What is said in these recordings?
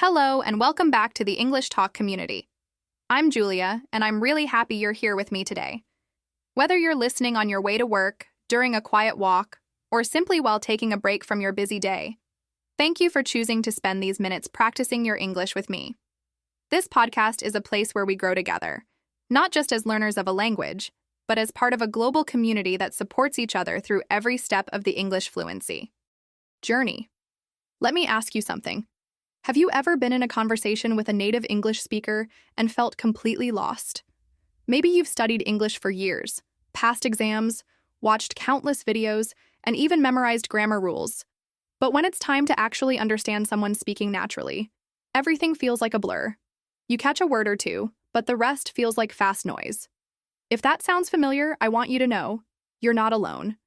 Hello, and welcome back to the English Talk community. I'm Julia, and I'm really happy you're here with me today. Whether you're listening on your way to work, during a quiet walk, or simply while taking a break from your busy day, thank you for choosing to spend these minutes practicing your English with me. This podcast is a place where we grow together, not just as learners of a language, but as part of a global community that supports each other through every step of the English fluency journey. Let me ask you something. Have you ever been in a conversation with a native English speaker and felt completely lost? Maybe you've studied English for years, passed exams, watched countless videos, and even memorized grammar rules. But when it's time to actually understand someone speaking naturally, everything feels like a blur. You catch a word or two, but the rest feels like fast noise. If that sounds familiar, I want you to know you're not alone.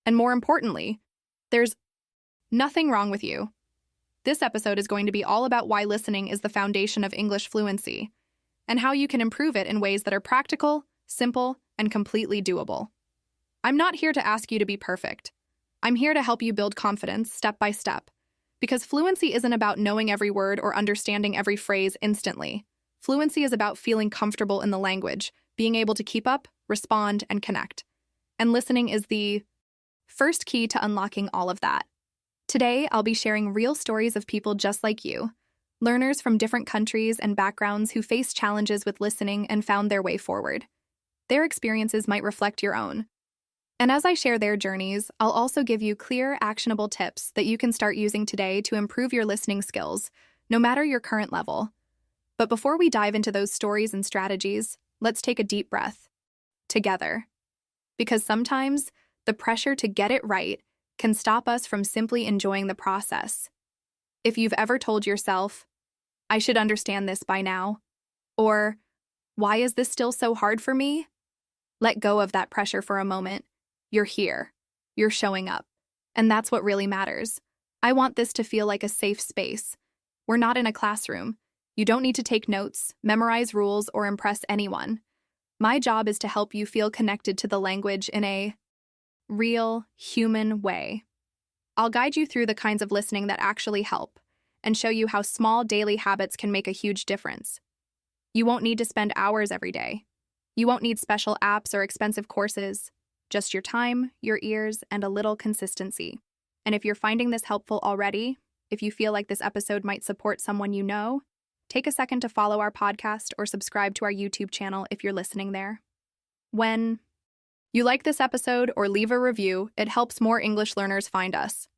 And more importantly, there's nothing wrong with you. This episode is going to be all about why listening is the foundation of English fluency, and how you can improve it in ways that are practical, simple, and completely doable. I'm not here to ask you to be perfect. I'm here to help you build confidence step by step, because fluency isn't about knowing every word or understanding every phrase instantly. Fluency is about feeling comfortable in the language, being able to keep up, respond, and connect. And listening is the first key to unlocking all of that. Today, I'll be sharing real stories of people just like you, learners from different countries and backgrounds who faced challenges with listening and found their way forward. Their experiences might reflect your own. And as I share their journeys, I'll also give you clear, actionable tips that you can start using today to improve your listening skills, no matter your current level. But before we dive into those stories and strategies, let's take a deep breath together. Because sometimes the pressure to get it right can stop us from simply enjoying the process. If you've ever told yourself, I should understand this by now, or why is this still so hard for me? Let go of that pressure for a moment. You're here. You're showing up. And that's what really matters. I want this to feel like a safe space. We're not in a classroom. You don't need to take notes, memorize rules, or impress anyone. My job is to help you feel connected to the language in a real, human way. I'll guide you through the kinds of listening that actually help and show you how small daily habits can make a huge difference. You won't need to spend hours every day. You won't need special apps or expensive courses, just your time, your ears, and a little consistency. And if you're finding this helpful already, if you feel like this episode might support someone you know, take a second to follow our podcast or subscribe to our YouTube channel if you're listening there. When you like this episode or leave a review, it helps more English learners find us.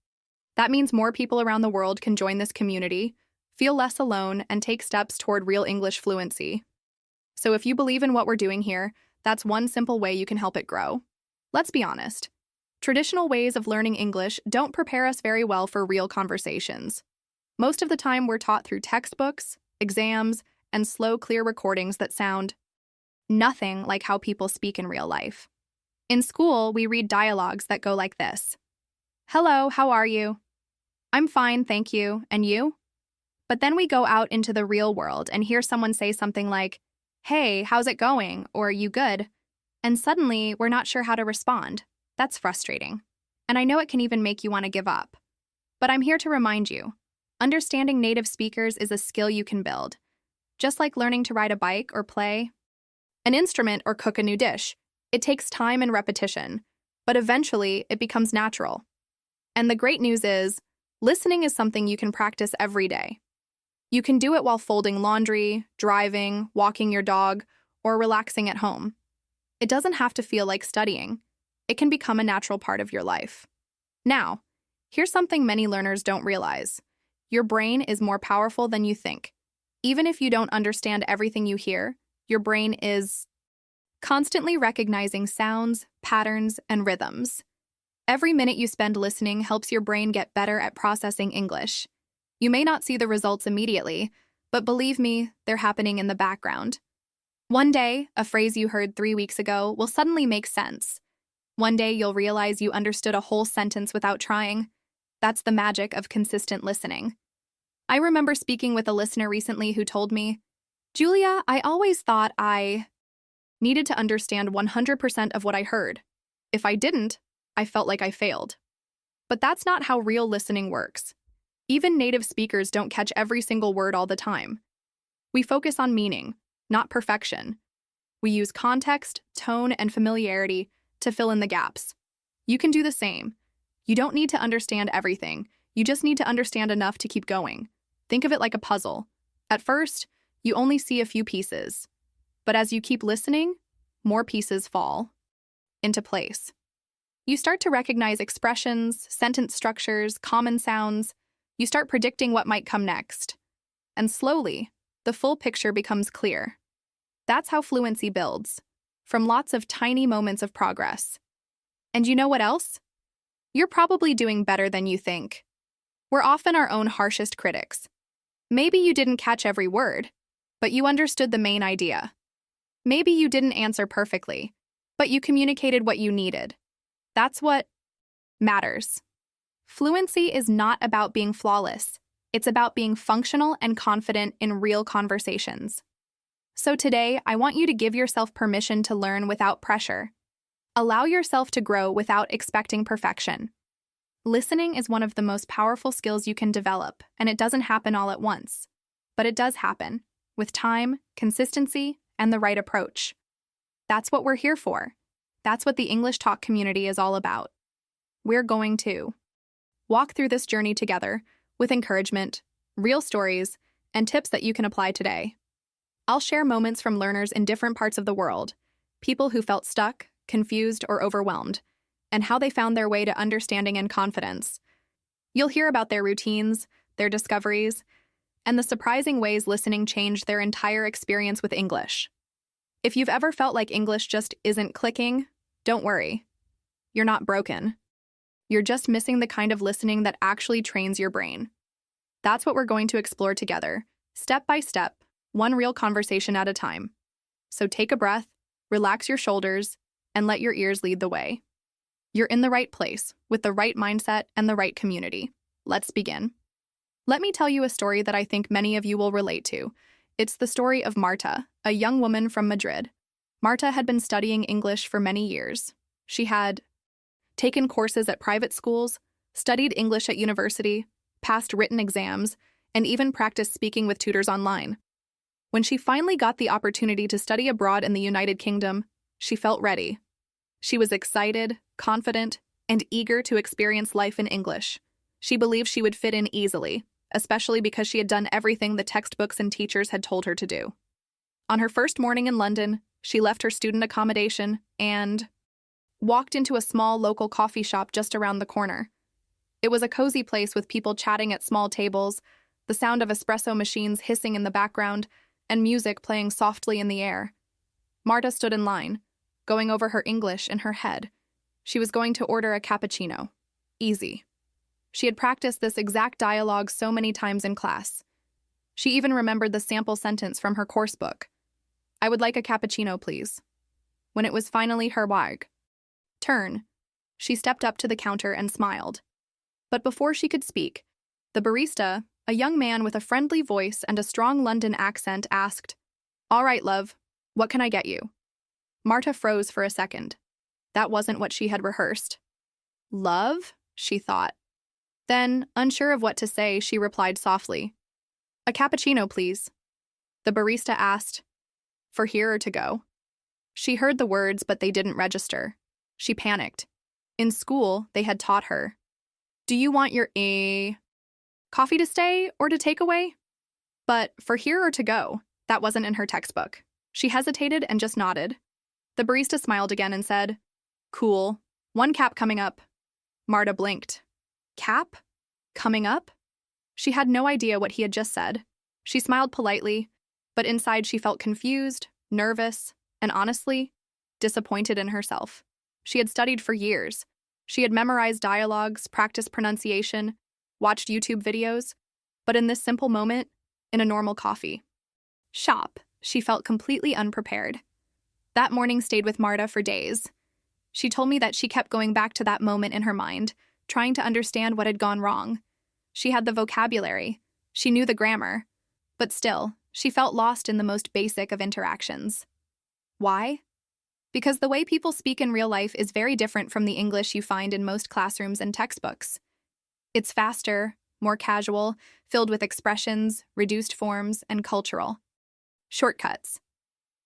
That means more people around the world can join this community, feel less alone, and take steps toward real English fluency. So if you believe in what we're doing here, that's one simple way you can help it grow. Let's be honest. Traditional ways of learning English don't prepare us very well for real conversations. Most of the time, we're taught through textbooks, exams, and slow, clear recordings that sound nothing like how people speak in real life. In school, we read dialogues that go like this. Hello, how are you? I'm fine, thank you. And you? But then we go out into the real world and hear someone say something like, hey, how's it going? Or you good? And suddenly, we're not sure how to respond. That's frustrating. And I know it can even make you want to give up. But I'm here to remind you, understanding native speakers is a skill you can build. Just like learning to ride a bike or play an instrument or cook a new dish. It takes time and repetition, but eventually it becomes natural. And the great news is, listening is something you can practice every day. You can do it while folding laundry, driving, walking your dog, or relaxing at home. It doesn't have to feel like studying. It can become a natural part of your life. Now, here's something many learners don't realize. Your brain is more powerful than you think. Even if you don't understand everything you hear, your brain is constantly recognizing sounds, patterns, and rhythms. Every minute you spend listening helps your brain get better at processing English. You may not see the results immediately, but believe me, they're happening in the background. One day, a phrase you heard 3 weeks ago will suddenly make sense. One day, you'll realize you understood a whole sentence without trying. That's the magic of consistent listening. I remember speaking with a listener recently who told me, Julia, I always thought I needed to understand 100% of what I heard. If I didn't, I felt like I failed. But that's not how real listening works. Even native speakers don't catch every single word all the time. We focus on meaning, not perfection. We use context, tone, and familiarity to fill in the gaps. You can do the same. You don't need to understand everything. You just need to understand enough to keep going. Think of it like a puzzle. At first, you only see a few pieces. But as you keep listening, more pieces fall into place. You start to recognize expressions, sentence structures, common sounds. You start predicting what might come next. And slowly, the full picture becomes clear. That's how fluency builds, from lots of tiny moments of progress. And you know what else? You're probably doing better than you think. We're often our own harshest critics. Maybe you didn't catch every word, but you understood the main idea. Maybe you didn't answer perfectly, but you communicated what you needed. That's what matters. Fluency is not about being flawless. It's about being functional and confident in real conversations. So today, I want you to give yourself permission to learn without pressure. Allow yourself to grow without expecting perfection. Listening is one of the most powerful skills you can develop, and it doesn't happen all at once. But it does happen, with time, consistency, and the right approach. That's what we're here for. That's what the English Talk community is all about. We're going to walk through this journey together with encouragement, real stories, and tips that you can apply today. I'll share moments from learners in different parts of the world, people who felt stuck, confused, or overwhelmed, and how they found their way to understanding and confidence. You'll hear about their routines, their discoveries, and the surprising ways listening changed their entire experience with English. If you've ever felt like English just isn't clicking, don't worry. You're not broken. You're just missing the kind of listening that actually trains your brain. That's what we're going to explore together, step by step, one real conversation at a time. So take a breath, relax your shoulders, and let your ears lead the way. You're in the right place, with the right mindset and the right community. Let's begin. Let me tell you a story that I think many of you will relate to. It's the story of Marta, a young woman from Madrid. Marta had been studying English for many years. She had taken courses at private schools, studied English at university, passed written exams, and even practiced speaking with tutors online. When she finally got the opportunity to study abroad in the United Kingdom, she felt ready. She was excited, confident, and eager to experience life in English. She believed she would fit in easily, especially because she had done everything the textbooks and teachers had told her to do. On her first morning in London, she left her student accommodation and walked into a small local coffee shop just around the corner. It was a cozy place with people chatting at small tables, the sound of espresso machines hissing in the background, and music playing softly in the air. Marta stood in line, going over her English in her head. She was going to order a cappuccino. Easy. She had practiced this exact dialogue so many times in class. She even remembered the sample sentence from her course book. "I would like a cappuccino, please." When it was finally her turn, she stepped up to the counter and smiled. But before she could speak, the barista, a young man with a friendly voice and a strong London accent, asked, "All right, love, what can I get you?" Marta froze for a second. That wasn't what she had rehearsed. "Love?" she thought. Then, unsure of what to say, she replied softly, "A cappuccino, please." The barista asked, "For here or to go?" She heard the words, but they didn't register. She panicked. In school, they had taught her, "Do you want your coffee to stay or to take away?" But for here or to go, that wasn't in her textbook. She hesitated and just nodded. The barista smiled again and said, "Cool. 1 cap coming up." Marta blinked. Cap? Coming up? She had no idea what he had just said. She smiled politely, but inside she felt confused, nervous, and honestly, disappointed in herself. She had studied for years. She had memorized dialogues, practiced pronunciation, watched YouTube videos, but in this simple moment, in a normal coffee shop, she felt completely unprepared. That morning stayed with Marta for days. She told me that she kept going back to that moment in her mind, trying to understand what had gone wrong. She had the vocabulary, she knew the grammar, but still, she felt lost in the most basic of interactions. Why? Because the way people speak in real life is very different from the English you find in most classrooms and textbooks. It's faster, more casual, filled with expressions, reduced forms, and cultural. Shortcuts.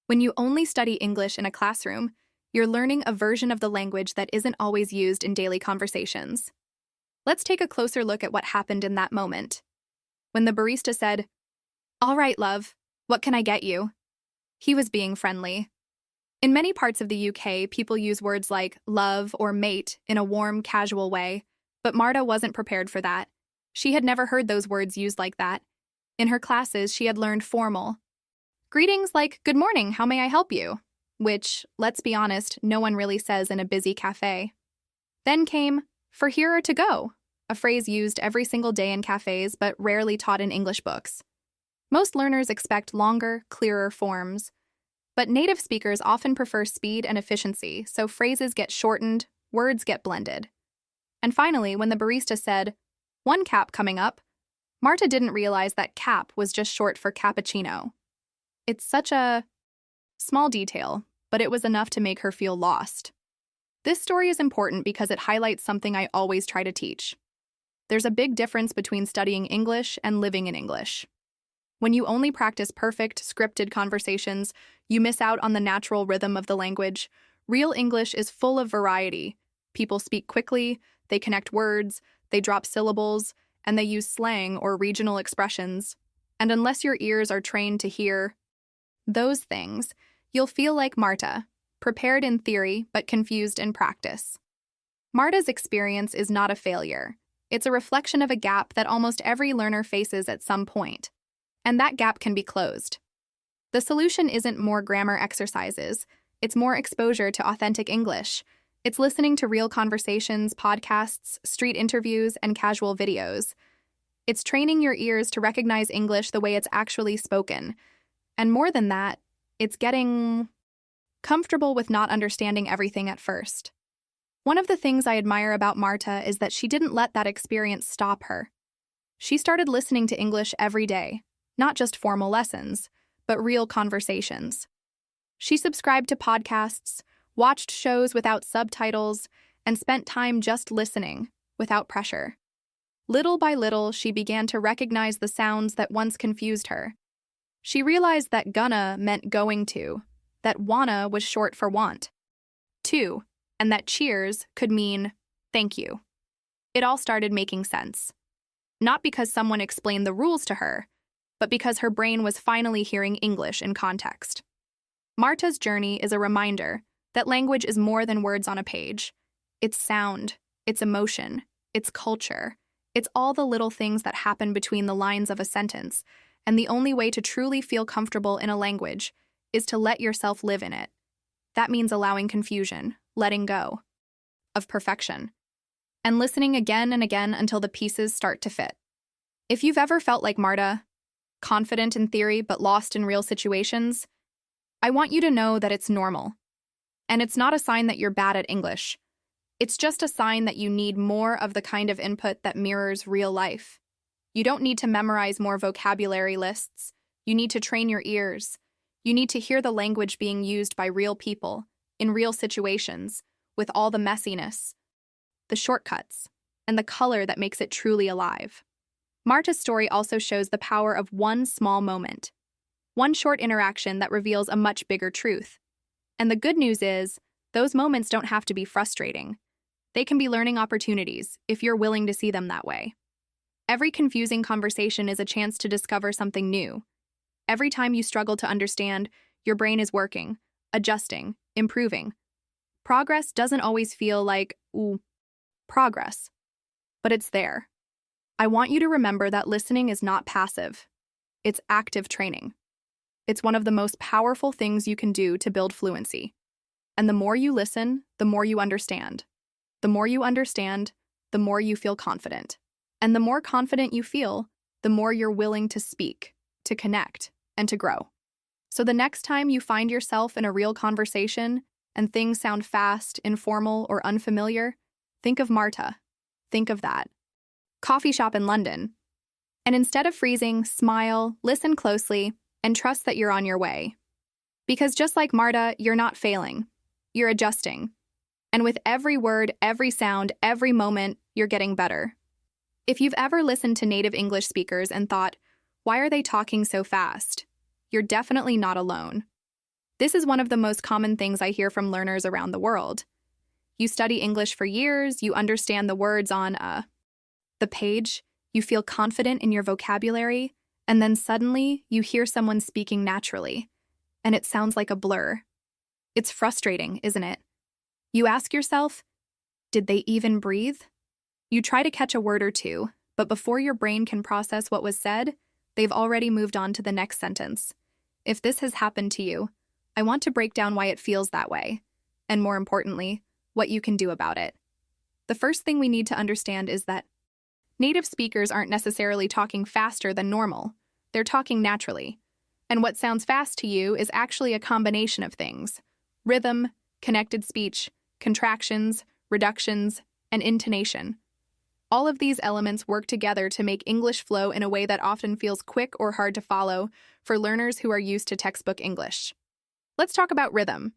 When you only study English in a classroom, you're learning a version of the language that isn't always used in daily conversations. Let's take a closer look at what happened in that moment. When the barista said, "All right, love, what can I get you?" He was being friendly. In many parts of the UK, people use words like love or mate in a warm, casual way, but Marta wasn't prepared for that. She had never heard those words used like that. In her classes, she had learned formal greetings like, "Good morning, how may I help you?" which, let's be honest, no one really says in a busy cafe. Then came, "For here or to go," a phrase used every single day in cafes but rarely taught in English books. Most learners expect longer, clearer forms, but native speakers often prefer speed and efficiency, so phrases get shortened, words get blended. And finally, when the barista said, "1 cap coming up," Marta didn't realize that cap was just short for cappuccino. It's such a small detail, but it was enough to make her feel lost. This story is important because it highlights something I always try to teach. There's a big difference between studying English and living in English. When you only practice perfect, scripted conversations, you miss out on the natural rhythm of the language. Real English is full of variety. People speak quickly, they connect words, they drop syllables, and they use slang or regional expressions. And unless your ears are trained to hear those things, you'll feel like Marta, prepared in theory but confused in practice. Marta's experience is not a failure. It's a reflection of a gap that almost every learner faces at some point. And that gap can be closed. The solution isn't more grammar exercises, it's more exposure to authentic English. It's listening to real conversations, podcasts, street interviews, and casual videos. It's training your ears to recognize English the way it's actually spoken. And more than that, it's getting comfortable with not understanding everything at first. One of the things I admire about Marta is that she didn't let that experience stop her. She started listening to English every day, not just formal lessons, but real conversations. She subscribed to podcasts, watched shows without subtitles, and spent time just listening, without pressure. Little by little, she began to recognize the sounds that once confused her. She realized that gonna meant going to, that wanna was short for want, to, and that cheers could mean thank you. It all started making sense. Not because someone explained the rules to her, but because her brain was finally hearing English in context. Marta's journey is a reminder that language is more than words on a page. It's sound, it's emotion, it's culture, it's all the little things that happen between the lines of a sentence, and the only way to truly feel comfortable in a language is to let yourself live in it. That means allowing confusion, letting go of perfection, and listening again and again until the pieces start to fit. If you've ever felt like Marta, confident in theory but lost in real situations, I want you to know that it's normal. And it's not a sign that you're bad at English. It's just a sign that you need more of the kind of input that mirrors real life. You don't need to memorize more vocabulary lists. You need to train your ears. You need to hear the language being used by real people, in real situations, with all the messiness, the shortcuts, and the color that makes it truly alive. Marta's story also shows the power of one small moment, one short interaction that reveals a much bigger truth. And the good news is, those moments don't have to be frustrating. They can be learning opportunities if you're willing to see them that way. Every confusing conversation is a chance to discover something new. Every time you struggle to understand, your brain is working, adjusting, improving. Progress doesn't always feel like, ooh, progress, but it's there. I want you to remember that listening is not passive. It's active training. It's one of the most powerful things you can do to build fluency. And the more you listen, the more you understand. The more you understand, the more you feel confident. And the more confident you feel, the more you're willing to speak, to connect, and to grow. So the next time you find yourself in a real conversation and things sound fast, informal, or unfamiliar, think of Marta. Think of that coffee shop in London. And instead of freezing, smile, listen closely, and trust that you're on your way. Because just like Marta, you're not failing. You're adjusting. And with every word, every sound, every moment, you're getting better. If you've ever listened to native English speakers and thought, why are they talking so fast? You're definitely not alone. This is one of the most common things I hear from learners around the world. You study English for years, you understand the words on the page, you feel confident in your vocabulary, and then suddenly you hear someone speaking naturally, and it sounds like a blur. It's frustrating, isn't it? You ask yourself, did they even breathe? You try to catch a word or two, but before your brain can process what was said, they've already moved on to the next sentence. If this has happened to you, I want to break down why it feels that way, and more importantly, what you can do about it. The first thing we need to understand is that native speakers aren't necessarily talking faster than normal. They're talking naturally. And what sounds fast to you is actually a combination of things: rhythm, connected speech, contractions, reductions, and intonation. All of these elements work together to make English flow in a way that often feels quick or hard to follow for learners who are used to textbook English. Let's talk about rhythm.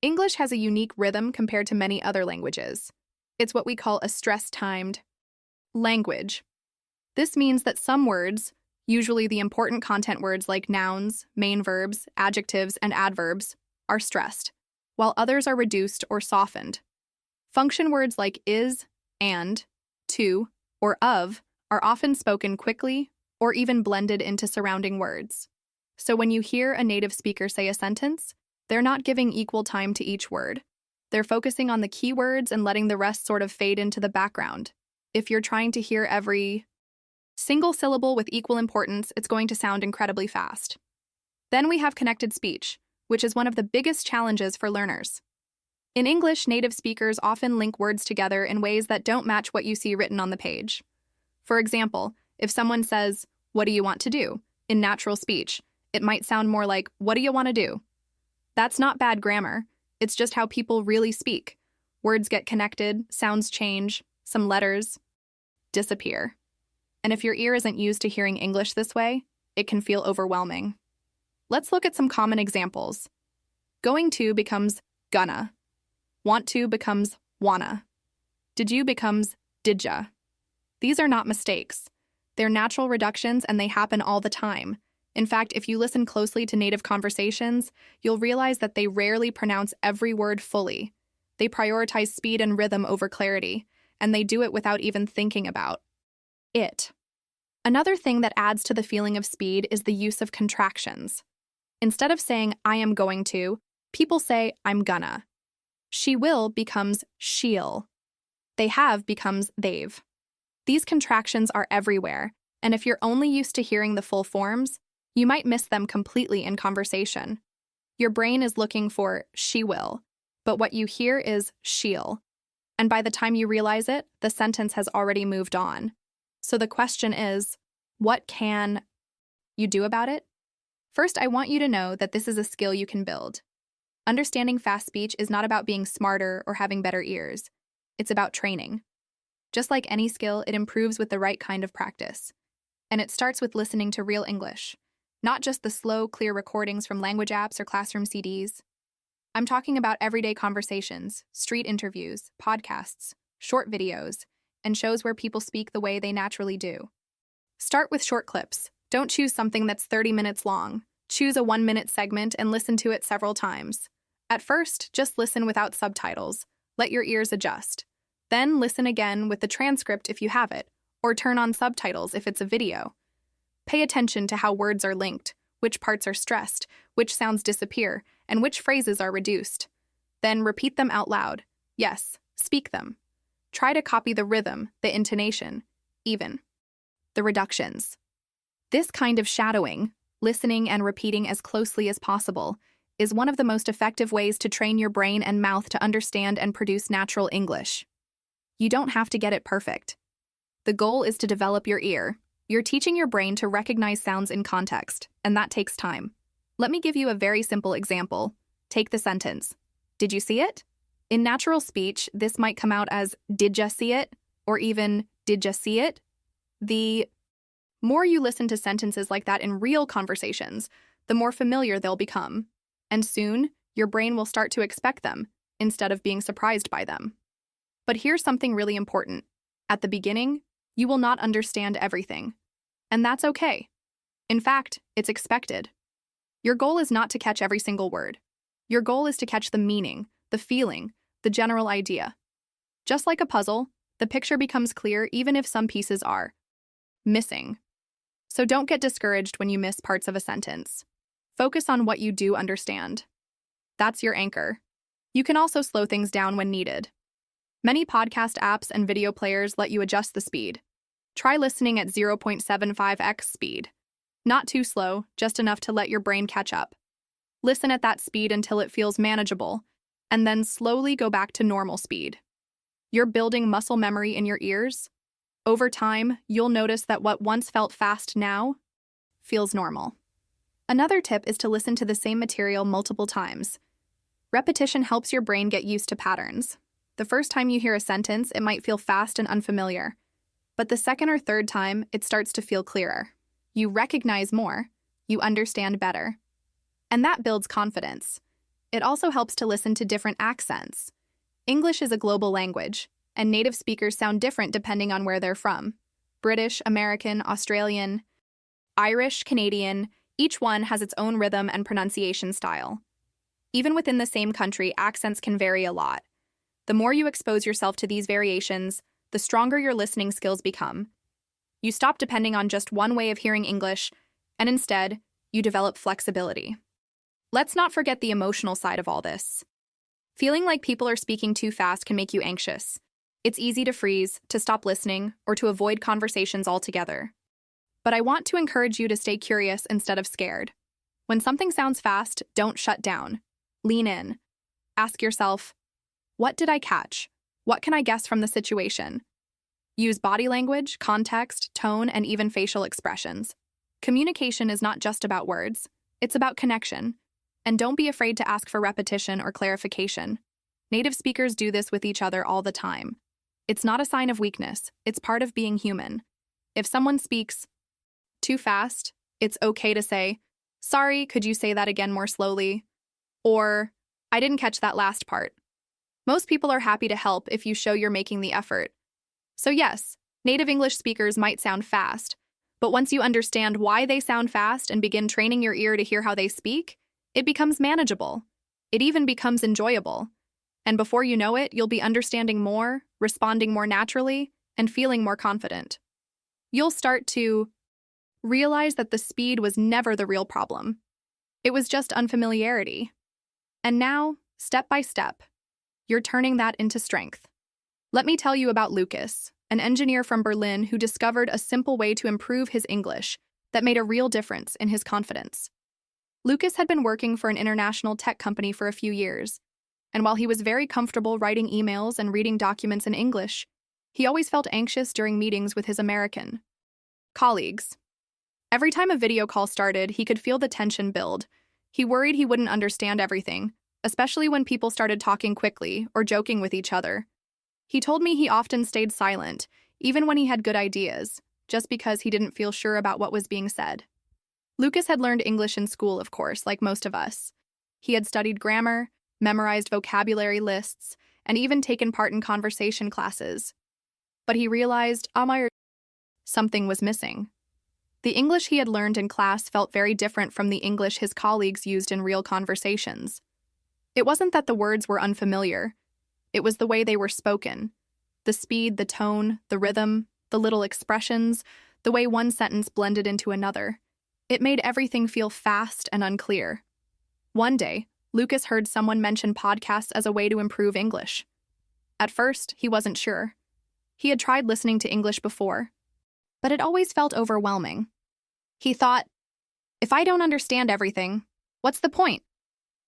English has a unique rhythm compared to many other languages. It's what we call a stress-timed language. This means that some words, usually the important content words like nouns, main verbs, adjectives, and adverbs, are stressed, while others are reduced or softened. Function words like is, and, to, or of are often spoken quickly or even blended into surrounding words. So when you hear a native speaker say a sentence, they're not giving equal time to each word. They're focusing on the key words and letting the rest sort of fade into the background. If you're trying to hear every single syllable with equal importance, it's going to sound incredibly fast. Then we have connected speech, which is one of the biggest challenges for learners. In English, native speakers often link words together in ways that don't match what you see written on the page. For example, if someone says, "What do you want to do?" in natural speech, it might sound more like, "What do you want to do?" That's not bad grammar. It's just how people really speak. Words get connected, sounds change, some letters disappear. And if your ear isn't used to hearing English this way, it can feel overwhelming. Let's look at some common examples. Going to becomes gonna. Want to becomes wanna. Did you becomes didja. These are not mistakes. They're natural reductions and they happen all the time. In fact, if you listen closely to native conversations, you'll realize that they rarely pronounce every word fully. They prioritize speed and rhythm over clarity, and they do it without even thinking about it. Another thing that adds to the feeling of speed is the use of contractions. Instead of saying, "I am going to," people say, "I'm gonna." She will becomes she'll. They have becomes they've. These contractions are everywhere, and if you're only used to hearing the full forms, you might miss them completely in conversation. Your brain is looking for she will, but what you hear is she'll. And by the time you realize it, the sentence has already moved on. So the question is, what can you do about it? First, I want you to know that this is a skill you can build. Understanding fast speech is not about being smarter or having better ears. It's about training. Just like any skill, it improves with the right kind of practice. And it starts with listening to real English, not just the slow, clear recordings from language apps or classroom CDs. I'm talking about everyday conversations, street interviews, podcasts, short videos, and shows where people speak the way they naturally do. Start with short clips. Don't choose something that's 30 minutes long. Choose a 1-minute segment and listen to it several times. At first, just listen without subtitles. Let your ears adjust. Then listen again with the transcript if you have it, or turn on subtitles if it's a video. Pay attention to how words are linked, which parts are stressed, which sounds disappear, and which phrases are reduced. Then repeat them out loud. Yes, speak them. Try to copy the rhythm, the intonation, even the reductions. This kind of shadowing, listening and repeating as closely as possible, is one of the most effective ways to train your brain and mouth to understand and produce natural English. You don't have to get it perfect. The goal is to develop your ear. You're teaching your brain to recognize sounds in context, and that takes time. Let me give you a very simple example. Take the sentence, "Did you see it?" In natural speech, this might come out as "Did ya see it?" or even "Did ya see it?" The more you listen to sentences like that in real conversations, the more familiar they'll become. And soon, your brain will start to expect them, instead of being surprised by them. But here's something really important. At the beginning, You will not understand everything. And that's okay. In fact, it's expected. Your goal is not to catch every single word. Your goal is to catch the meaning, the feeling, the general idea. Just like a puzzle, the picture becomes clear even if some pieces are missing. So don't get discouraged when you miss parts of a sentence. Focus on what you do understand. That's your anchor. You can also slow things down when needed. Many podcast apps and video players let you adjust the speed. Try listening at 0.75x speed. Not too slow, just enough to let your brain catch up. Listen at that speed until it feels manageable, and then slowly go back to normal speed. You're building muscle memory in your ears. Over time, you'll notice that what once felt fast now feels normal. Another tip is to listen to the same material multiple times. Repetition helps your brain get used to patterns. The first time you hear a sentence, it might feel fast and unfamiliar. But the second or third time, it starts to feel clearer. You recognize more. You understand better. And that builds confidence. It also helps to listen to different accents. English is a global language, and native speakers sound different depending on where they're from. British, American, Australian, Irish, Canadian, each one has its own rhythm and pronunciation style. Even within the same country, accents can vary a lot. The more you expose yourself to these variations, the stronger your listening skills become. You stop depending on just one way of hearing English, and instead, you develop flexibility. Let's not forget the emotional side of all this. Feeling like people are speaking too fast can make you anxious. It's easy to freeze, to stop listening, or to avoid conversations altogether. But I want to encourage you to stay curious instead of scared. When something sounds fast, don't shut down. Lean in. Ask yourself, what did I catch? What can I guess from the situation? Use body language, context, tone, and even facial expressions. Communication is not just about words. It's about connection. And don't be afraid to ask for repetition or clarification. Native speakers do this with each other all the time. It's not a sign of weakness. It's part of being human. If someone speaks too fast, it's okay to say, "Sorry, could you say that again more slowly?" Or, "I didn't catch that last part." Most people are happy to help if you show you're making the effort. So yes, native English speakers might sound fast, but once you understand why they sound fast and begin training your ear to hear how they speak, it becomes manageable. It even becomes enjoyable. And before you know it, you'll be understanding more, responding more naturally, and feeling more confident. You'll start to realize that the speed was never the real problem. It was just unfamiliarity. And now, step by step, you're turning that into strength. Let me tell you about Lucas, an engineer from Berlin who discovered a simple way to improve his English that made a real difference in his confidence. Lucas had been working for an international tech company for a few years, and while he was very comfortable writing emails and reading documents in English, he always felt anxious during meetings with his American colleagues. Every time a video call started, he could feel the tension build. He worried he wouldn't understand everything, especially when people started talking quickly or joking with each other. He told me he often stayed silent, even when he had good ideas, just because he didn't feel sure about what was being said. Lucas had learned English in school, of course, like most of us. He had studied grammar, memorized vocabulary lists, and even taken part in conversation classes. But he realized, something was missing. The English he had learned in class felt very different from the English his colleagues used in real conversations. It wasn't that the words were unfamiliar. It was the way they were spoken. The speed, the tone, the rhythm, the little expressions, the way one sentence blended into another. It made everything feel fast and unclear. One day, Lucas heard someone mention podcasts as a way to improve English. At first, he wasn't sure. He had tried listening to English before, but it always felt overwhelming. He thought, if I don't understand everything, what's the point?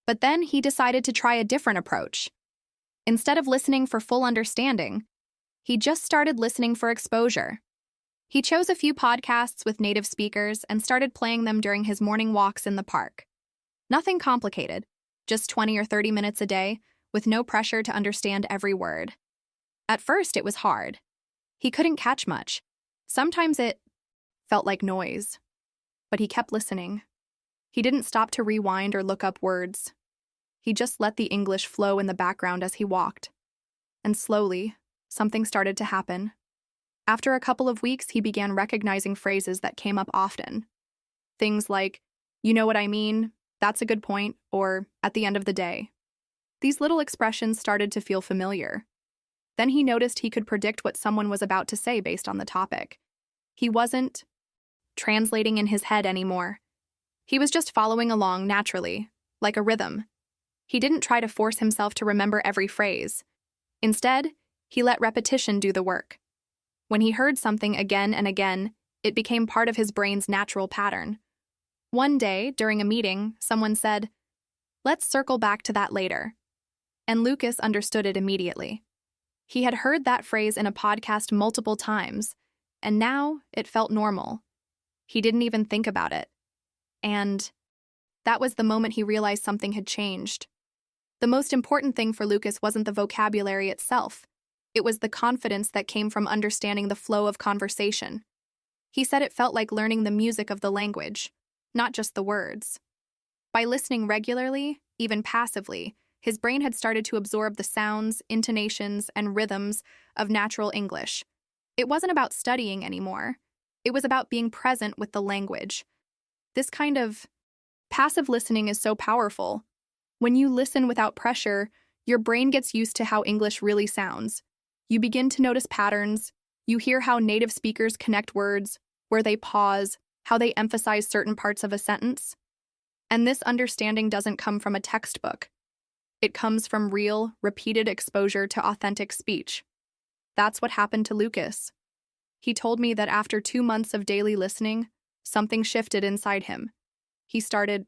But then he decided to try a different approach. Instead of listening for full understanding, he just started listening for exposure. He chose a few podcasts with native speakers and started playing them during his morning walks in the park. Nothing complicated, just 20 or 30 minutes a day, with no pressure to understand every word. At first, it was hard. He couldn't catch much. Sometimes it felt like noise. But he kept listening. He didn't stop to rewind or look up words. He just let the English flow in the background as he walked. And slowly, something started to happen. After a couple of weeks, he began recognizing phrases that came up often. Things like, "You know what I mean? That's a good point," or "at the end of the day." These little expressions started to feel familiar. Then he noticed he could predict what someone was about to say based on the topic. He wasn't translating in his head anymore. He was just following along naturally, like a rhythm. He didn't try to force himself to remember every phrase. Instead, he let repetition do the work. When he heard something again and again, it became part of his brain's natural pattern. One day, during a meeting, someone said, "Let's circle back to that later." And Lucas understood it immediately. He had heard that phrase in a podcast multiple times, and now it felt normal. He didn't even think about it. And that was the moment he realized something had changed. The most important thing for Lucas wasn't the vocabulary itself. It was the confidence that came from understanding the flow of conversation. He said it felt like learning the music of the language, not just the words. By listening regularly, even passively, his brain had started to absorb the sounds, intonations, and rhythms of natural English. It wasn't about studying anymore. It was about being present with the language. This kind of passive listening is so powerful. When you listen without pressure, your brain gets used to how English really sounds. You begin to notice patterns. You hear how native speakers connect words, where they pause, how they emphasize certain parts of a sentence. And this understanding doesn't come from a textbook. It comes from real, repeated exposure to authentic speech. That's what happened to Lucas. He told me that after 2 months of daily listening, something shifted inside him. He started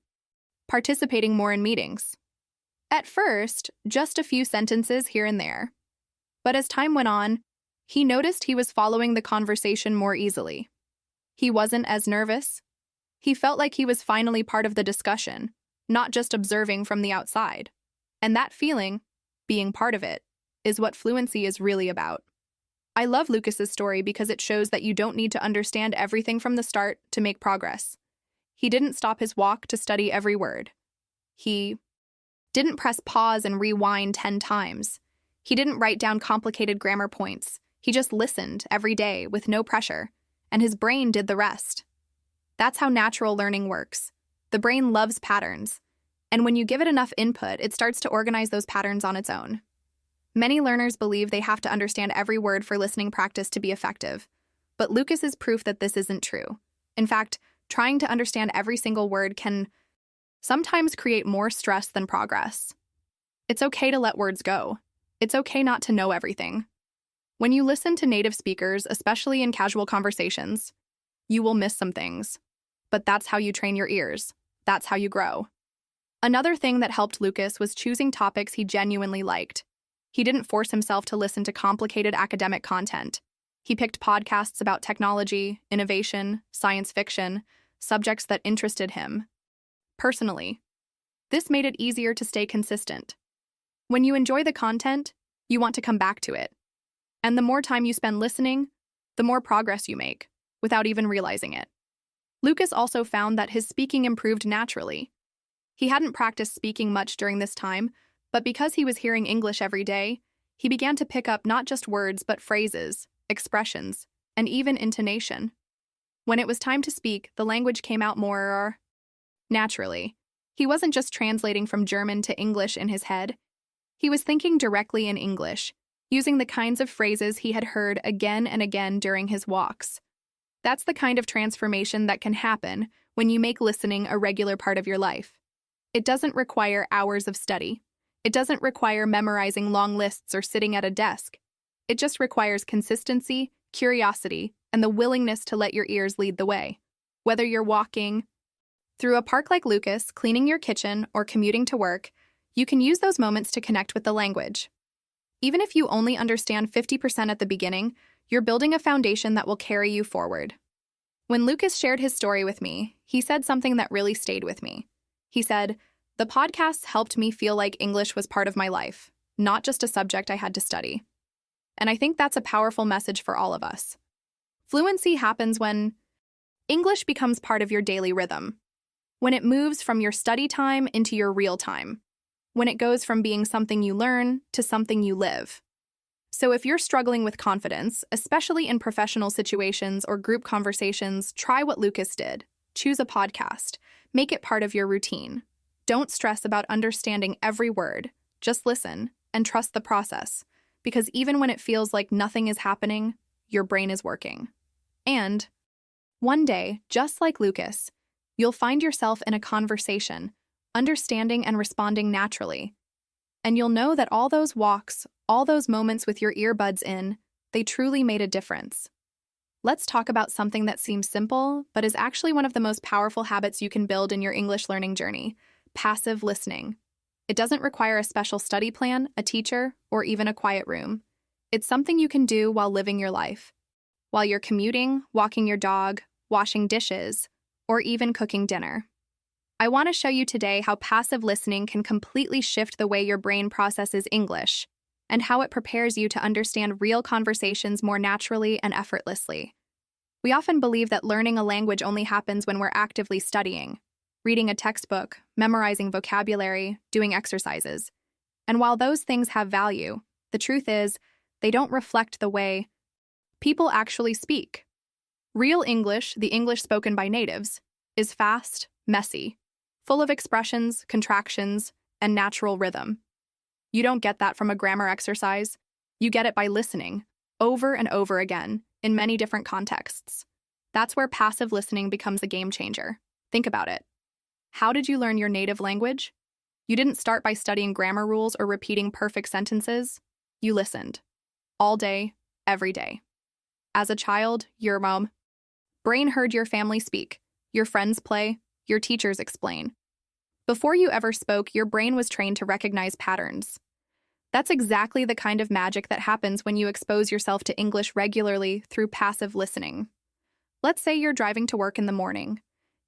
participating more in meetings. At first, just a few sentences here and there. But as time went on, he noticed he was following the conversation more easily. He wasn't as nervous. He felt like he was finally part of the discussion, not just observing from the outside. And that feeling, being part of it, is what fluency is really about. I love Lucas's story because it shows that you don't need to understand everything from the start to make progress. He didn't stop his walk to study every word. He didn't press pause and rewind 10 times. He didn't write down complicated grammar points. He just listened every day with no pressure, and his brain did the rest. That's how natural learning works. The brain loves patterns, and when you give it enough input, it starts to organize those patterns on its own. Many learners believe they have to understand every word for listening practice to be effective, but Lucas is proof that this isn't true. In fact, trying to understand every single word can sometimes create more stress than progress. It's okay to let words go. It's okay not to know everything. When you listen to native speakers, especially in casual conversations, you will miss some things. But that's how you train your ears. That's how you grow. Another thing that helped Lucas was choosing topics he genuinely liked. He didn't force himself to listen to complicated academic content. He picked podcasts about technology, innovation, science fiction, subjects that interested him personally. This made it easier to stay consistent. When you enjoy the content, you want to come back to it. And the more time you spend listening, the more progress you make, without even realizing it. Lucas also found that his speaking improved naturally. He hadn't practiced speaking much during this time, but because he was hearing English every day, he began to pick up not just words but phrases, expressions, and even intonation. When it was time to speak, the language came out more naturally. He wasn't just translating from German to English in his head. He was thinking directly in English, using the kinds of phrases he had heard again and again during his walks. That's the kind of transformation that can happen when you make listening a regular part of your life. It doesn't require hours of study. It doesn't require memorizing long lists or sitting at a desk. It just requires consistency, curiosity, and the willingness to let your ears lead the way. Whether you're walking through a park like Lucas, cleaning your kitchen, or commuting to work, you can use those moments to connect with the language. Even if you only understand 50% at the beginning, you're building a foundation that will carry you forward. When Lucas shared his story with me, he said something that really stayed with me. He said, "The podcasts helped me feel like English was part of my life, not just a subject I had to study." And I think that's a powerful message for all of us. Fluency happens when English becomes part of your daily rhythm, when it moves from your study time into your real time, when it goes from being something you learn to something you live. So if you're struggling with confidence, especially in professional situations or group conversations, try what Lucas did. Choose a podcast. Make it part of your routine. Don't stress about understanding every word. Just listen and trust the process, because even when it feels like nothing is happening, your brain is working. And one day, just like Lucas, you'll find yourself in a conversation, understanding and responding naturally. And you'll know that all those walks, all those moments with your earbuds in, they truly made a difference. Let's talk about something that seems simple, but is actually one of the most powerful habits you can build in your English learning journey: passive listening. It doesn't require a special study plan, a teacher, or even a quiet room. It's something you can do while living your life. While you're commuting, walking your dog, washing dishes, or even cooking dinner. I want to show you today how passive listening can completely shift the way your brain processes English, and how it prepares you to understand real conversations more naturally and effortlessly. We often believe that learning a language only happens when we're actively studying, reading a textbook, memorizing vocabulary, doing exercises. And while those things have value, the truth is, they don't reflect the way people actually speak. Real English, the English spoken by natives, is fast, messy, full of expressions, contractions, and natural rhythm. You don't get that from a grammar exercise. You get it by listening, over and over again, in many different contexts. That's where passive listening becomes a game changer. Think about it. How did you learn your native language? You didn't start by studying grammar rules or repeating perfect sentences. You listened. All day, every day. As a child, your brain heard your family speak, your friends play, your teachers explain. Before you ever spoke, your brain was trained to recognize patterns. That's exactly the kind of magic that happens when you expose yourself to English regularly through passive listening. Let's say you're driving to work in the morning.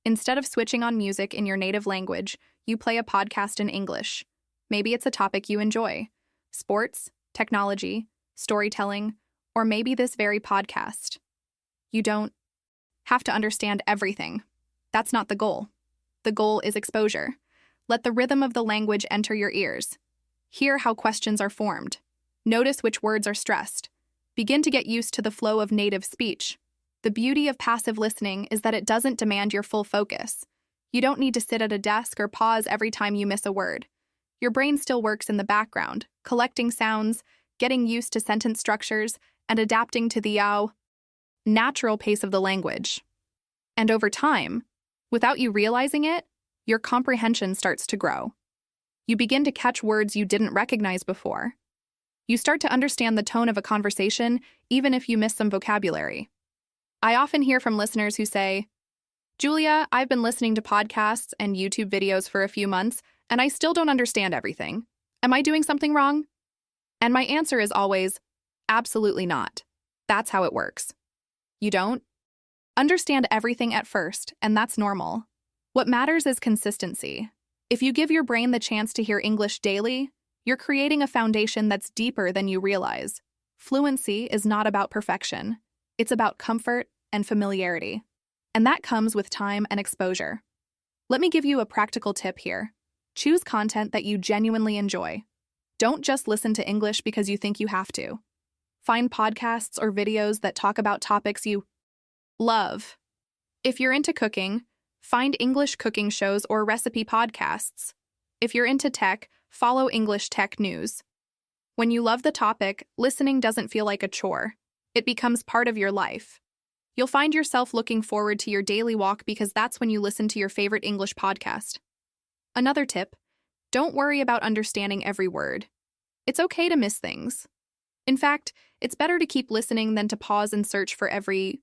Instead of switching on music in your native language, you play a podcast in English. Maybe it's a topic you enjoy: sports, technology, storytelling, or maybe this very podcast. You don't have to understand everything. That's not the goal. The goal is exposure. Let the rhythm of the language enter your ears. Hear how questions are formed. Notice which words are stressed. Begin to get used to the flow of native speech. The beauty of passive listening is that it doesn't demand your full focus. You don't need to sit at a desk or pause every time you miss a word. Your brain still works in the background, collecting sounds, getting used to sentence structures, and adapting to the natural pace of the language. And over time, without you realizing it, your comprehension starts to grow. You begin to catch words you didn't recognize before. You start to understand the tone of a conversation, even if you miss some vocabulary. I often hear from listeners who say, "Julia, I've been listening to podcasts and YouTube videos for a few months, and I still don't understand everything. Am I doing something wrong?" And my answer is always, absolutely not. That's how it works. You don't understand everything at first, and that's normal. What matters is consistency. If you give your brain the chance to hear English daily, you're creating a foundation that's deeper than you realize. Fluency is not about perfection. It's about comfort and familiarity. And that comes with time and exposure. Let me give you a practical tip here. Choose content that you genuinely enjoy. Don't just listen to English because you think you have to. Find podcasts or videos that talk about topics you love. If you're into cooking, find English cooking shows or recipe podcasts. If you're into tech, follow English tech news. When you love the topic, listening doesn't feel like a chore. It becomes part of your life. You'll find yourself looking forward to your daily walk because that's when you listen to your favorite English podcast. Another tip: don't worry about understanding every word. It's okay to miss things. In fact, it's better to keep listening than to pause and search for every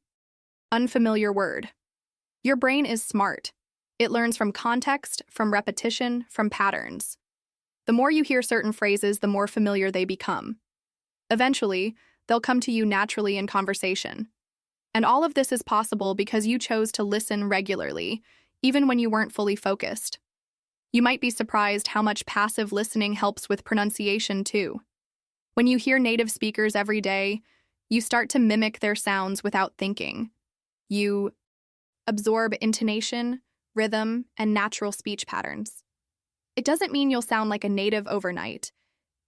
unfamiliar word. Your brain is smart. It learns from context, from repetition, from patterns. The more you hear certain phrases, the more familiar they become. Eventually, they'll come to you naturally in conversation. And all of this is possible because you chose to listen regularly, even when you weren't fully focused. You might be surprised how much passive listening helps with pronunciation, too. When you hear native speakers every day, you start to mimic their sounds without thinking. You absorb intonation, rhythm, and natural speech patterns. It doesn't mean you'll sound like a native overnight,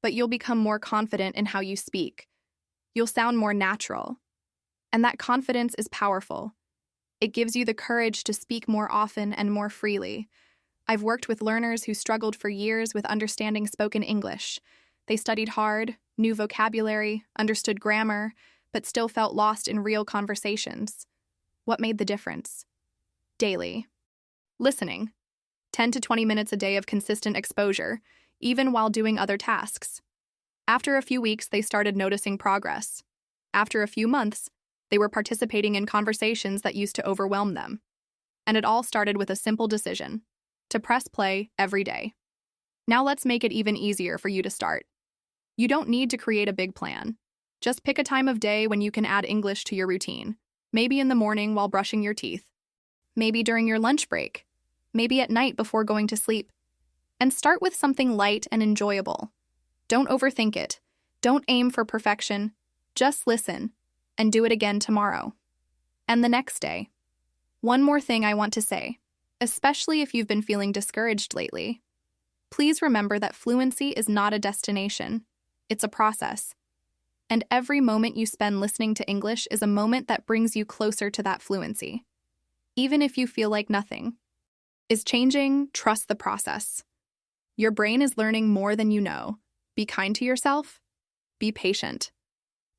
but you'll become more confident in how you speak, You'll sound more natural. And that confidence is powerful. It gives you the courage to speak more often and more freely. I've worked with learners who struggled for years with understanding spoken English. They studied hard, knew vocabulary, understood grammar, but still felt lost in real conversations. What made the difference? Daily. Listening. 10 to 20 minutes a day of consistent exposure, even while doing other tasks. After a few weeks, they started noticing progress. After a few months, they were participating in conversations that used to overwhelm them. And it all started with a simple decision: to press play every day. Now let's make it even easier for you to start. You don't need to create a big plan. Just pick a time of day when you can add English to your routine. Maybe in the morning while brushing your teeth. Maybe during your lunch break. Maybe at night before going to sleep. And start with something light and enjoyable. Don't overthink it. Don't aim for perfection. Just listen, and do it again tomorrow. And the next day. One more thing I want to say, especially if you've been feeling discouraged lately. Please remember that fluency is not a destination. It's a process. And every moment you spend listening to English is a moment that brings you closer to that fluency. Even if you feel like nothing is changing, trust the process. Your brain is learning more than you know. Be kind to yourself, be patient,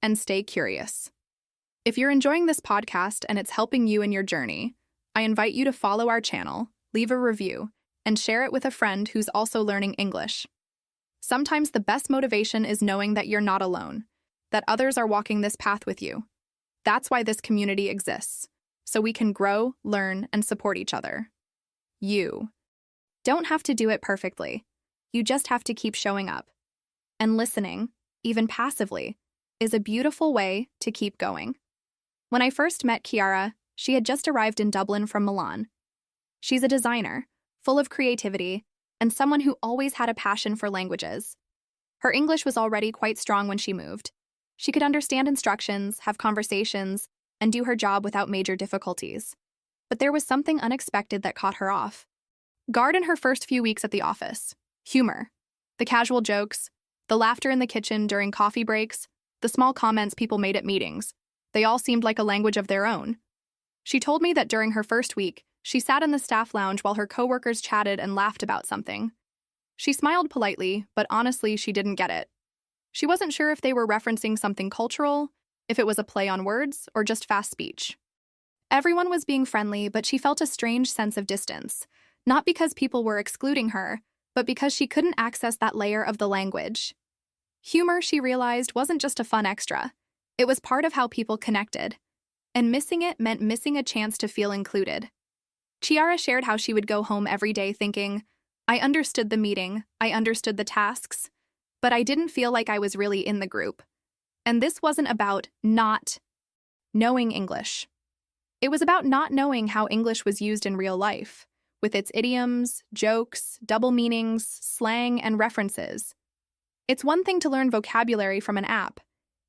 and stay curious. If you're enjoying this podcast and it's helping you in your journey, I invite you to follow our channel, leave a review, and share it with a friend who's also learning English. Sometimes the best motivation is knowing that you're not alone, that others are walking this path with you. That's why this community exists, so we can grow, learn, and support each other. You don't have to do it perfectly. You just have to keep showing up. And listening, even passively, is a beautiful way to keep going. When I first met Chiara, she had just arrived in Dublin from Milan. She's a designer, full of creativity, and someone who always had a passion for languages. Her English was already quite strong when she moved. She could understand instructions, have conversations, and do her job without major difficulties. But there was something unexpected that caught her off. Guard in her first few weeks at the office. Humor. The casual jokes, the laughter in the kitchen during coffee breaks, the small comments people made at meetings. They all seemed like a language of their own. She told me that during her first week, she sat in the staff lounge while her coworkers chatted and laughed about something. She smiled politely, but honestly, she didn't get it. She wasn't sure if they were referencing something cultural, if it was a play on words, or just fast speech. Everyone was being friendly, but she felt a strange sense of distance, not because people were excluding her, but because she couldn't access that layer of the language. Humor, she realized, wasn't just a fun extra. It was part of how people connected. And missing it meant missing a chance to feel included. Chiara shared how she would go home every day thinking, I understood the meeting, I understood the tasks, but I didn't feel like I was really in the group. And this wasn't about not knowing English. It was about not knowing how English was used in real life, with its idioms, jokes, double meanings, slang, and references. It's one thing to learn vocabulary from an app.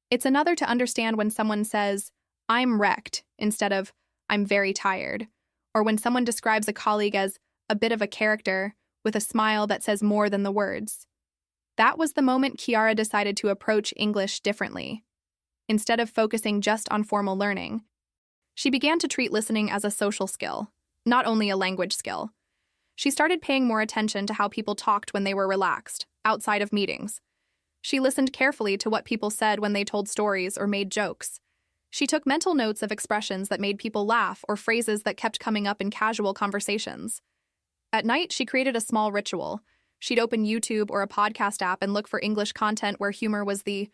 It's another to understand when someone says, I'm wrecked, instead of, I'm very tired, or when someone describes a colleague as a bit of a character with a smile that says more than the words. That was the moment Chiara decided to approach English differently. Instead of focusing just on formal learning, she began to treat listening as a social skill, not only a language skill. She started paying more attention to how people talked when they were relaxed, outside of meetings. She listened carefully to what people said when they told stories or made jokes. She took mental notes of expressions that made people laugh or phrases that kept coming up in casual conversations. At night, she created a small ritual. She'd open YouTube or a podcast app and look for English content where humor was the